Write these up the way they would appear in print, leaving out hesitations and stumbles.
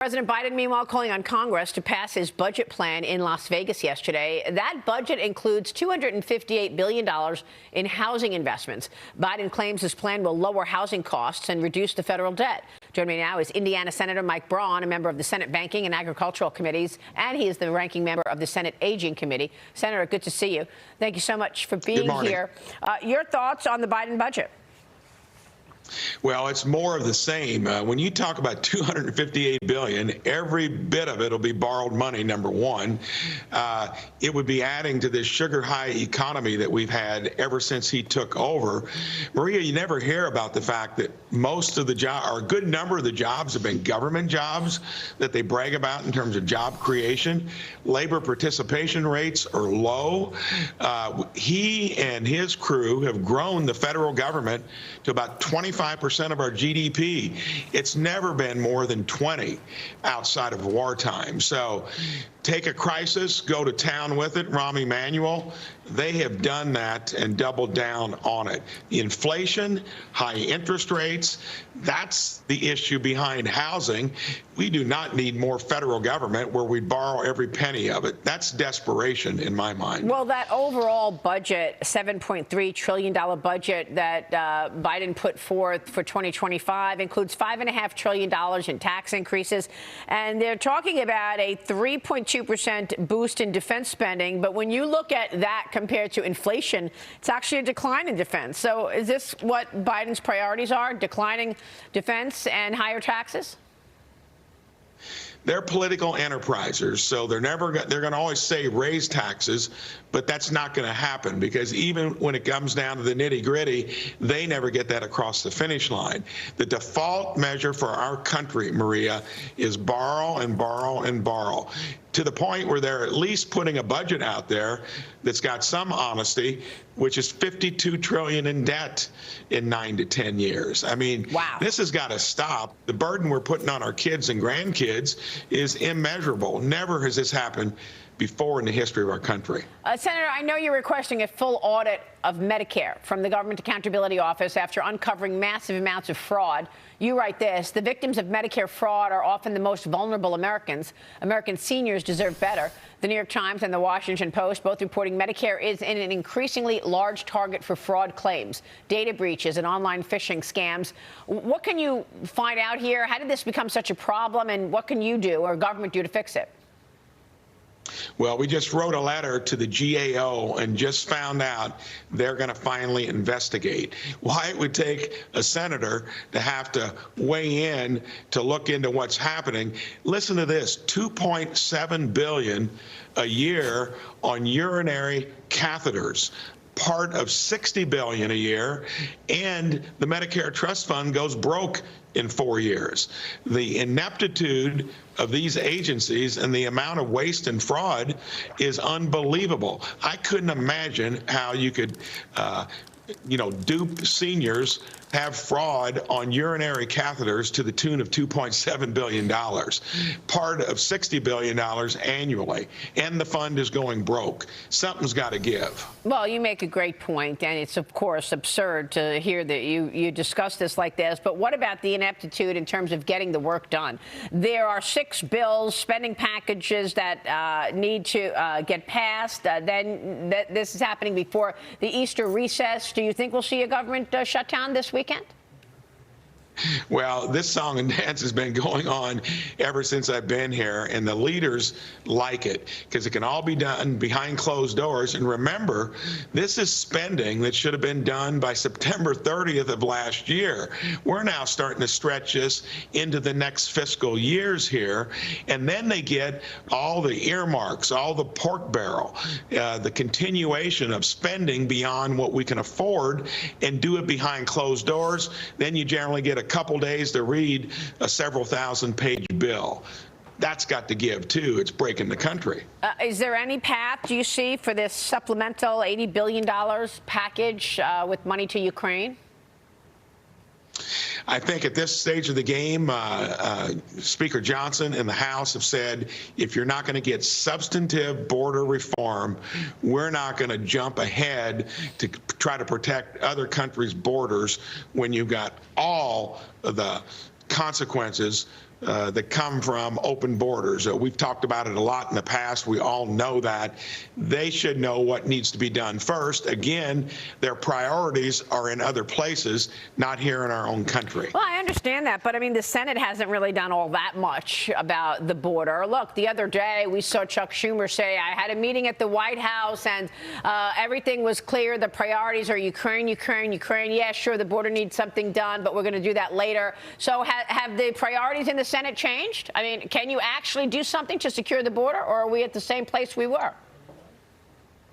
President Biden, meanwhile, calling on Congress to pass his budget plan in Las Vegas yesterday. That budget includes $258 billion in housing investments. Biden claims his plan will lower housing costs and reduce the federal debt. Joining me now is Indiana Senator Mike Braun, a member of the Senate Banking and Agricultural Committees, and he is the ranking member of the Senate Aging Committee. Senator, good to see you. Thank you so much for being here. Your thoughts on the Biden budget? Well, it's more of the same. When you talk about $258 billion, every bit of it will be borrowed money, number one. It would be adding to this sugar-high economy that we've had ever since he took over. Maria, you never hear about the fact that most of the jobs, or a good number of the jobs, have been government jobs that they brag about in terms of job creation. Labor participation rates are low. He and his crew have grown the federal government to about 25% of our GDP. It's never been more than 20 outside of wartime. So take a crisis, go to town with it. Rahm Emanuel, they have done that and doubled down on it. The inflation, high interest rates, that's the issue behind housing. We do not need more federal government where we borrow every penny of it. That's desperation in my mind. Well, that overall budget, $7.3 trillion budget that Biden put forth for 2025 includes $5.5 trillion in tax increases. And they're talking about a 3.2% boost in defense spending. But when you look at that compared to inflation, it's actually a decline in defense. So is this what Biden's priorities are, declining defense and higher taxes? They're political enterprisers, so they're going to always say raise taxes, but that's not going to happen because even when it comes down to the nitty-gritty, they never get that across the finish line. The default measure for our country, Maria, is borrow and borrow and borrow, to the point where they're at least putting a budget out there that's got some honesty, which is $52 trillion in debt in 9 to 10 years. I mean, wow. This has got to stop. The burden we're putting on our kids and grandkids is immeasurable. Never has this happened before in the history of our country. Senator, I know you're requesting a full audit of Medicare from the Government Accountability Office after uncovering massive amounts of fraud. You write this: the victims of Medicare fraud are often the most vulnerable Americans. American seniors deserve better. The New York Times and the Washington Post both reporting Medicare is an increasingly large target for fraud claims, data breaches, and online phishing scams. What can you find out here? How did this become such a problem, and what can you do or government do to fix it? Well, we just wrote a letter to the GAO and just found out they're going to finally investigate. Why it would take a senator to have to weigh in to look into what's happening. Listen to this: $2.7 billion a year on urinary catheters, part of $60 billion a year, and the Medicare Trust Fund goes broke in 4 years. The ineptitude of these agencies and the amount of waste and fraud is unbelievable. I couldn't imagine how you could dupe seniors, have fraud on urinary catheters to the tune of $2.7 billion, part of $60 billion annually, and the fund is going broke. Something's got to give. Well, you make a great point, and it's, of course, absurd to hear that you discuss this like this, but what about the ineptitude in terms of getting the work done? There are 6 bills, spending packages that need to get passed. Then this is happening before the Easter recess. Do you think we'll see a government shutdown this weekend? Well, this song and dance has been going on ever since I've been here, and the leaders like it because it can all be done behind closed doors. And remember, this is spending that should have been done by September 30th of last year. We're now starting to stretch this into the next fiscal years here, and then they get all the earmarks, all the pork barrel, the continuation of spending beyond what we can afford, and do it behind closed doors. Then you generally get a couple days to read a several thousand-page bill. That's got to give, too. It's breaking the country. Is there any path, do you see, for this supplemental $80 billion package with money to Ukraine? I think at this stage of the game, Speaker Johnson and the House have said, if you're not going to get substantive border reform, we're not going to jump ahead to try to protect other countries' borders when you've got all of the consequences that come from open borders. We've talked about it a lot in the past. We all know that. They should know what needs to be done first. Again, their priorities are in other places, not here in our own country. Well, I understand that, but I mean, the Senate hasn't really done all that much about the border. Look, the other day we saw Chuck Schumer say, I had a meeting at the White House and everything was clear. The priorities are Ukraine, Ukraine, Ukraine. Yeah, sure, the border needs something done, but we're going to do that later. So have the priorities in the Senate changed? I mean, can you actually do something to secure the border, or are we at the same place we were?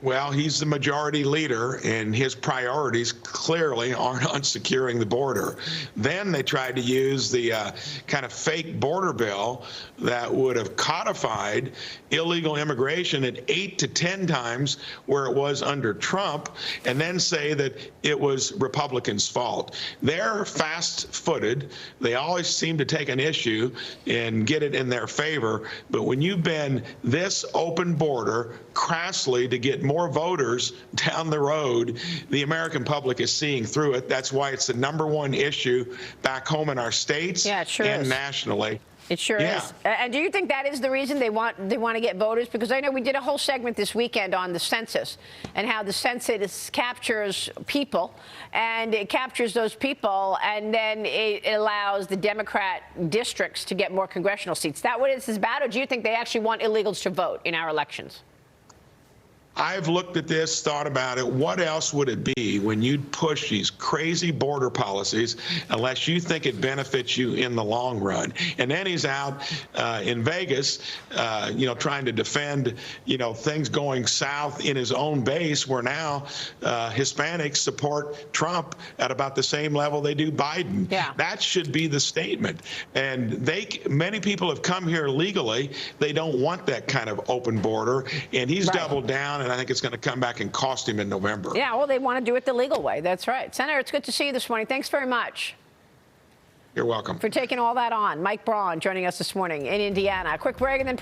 Well, he's the majority leader, and his priorities clearly aren't on securing the border. Then they tried to use the kind of fake border bill that would have codified illegal immigration at 8 to 10 times where it was under Trump, and then say that it was Republicans' fault. They're fast-footed. They always seem to take an issue and get it in their favor. But when you bend this open border crassly to get more voters down the road, the American public is seeing through it. That's why it's the #1 issue back home in our states and nationally. It sure is. And do you think that is the reason they want to get voters? Because I know we did a whole segment this weekend on the census and how the census captures people, and it captures those people, and then it allows the Democrat districts to get more congressional seats. Is that what this is about, or do you think they actually want illegals to vote in our elections? I've looked at this, thought about it. What else would it be when you push these crazy border policies unless you think it benefits you in the long run? And then he's out in Vegas, trying to defend, things going south in his own base, where now Hispanics support Trump at about the same level they do Biden. Yeah. That should be the statement. And many people have come here legally. They don't want that kind of open border. And he's doubled down. And I think it's going to come back and cost him in November. Yeah, well, they want to do it the legal way. That's right. Senator, it's good to see you this morning. Thanks very much. You're welcome. For taking all that on. Mike Braun joining us this morning in Indiana. A quick break, and then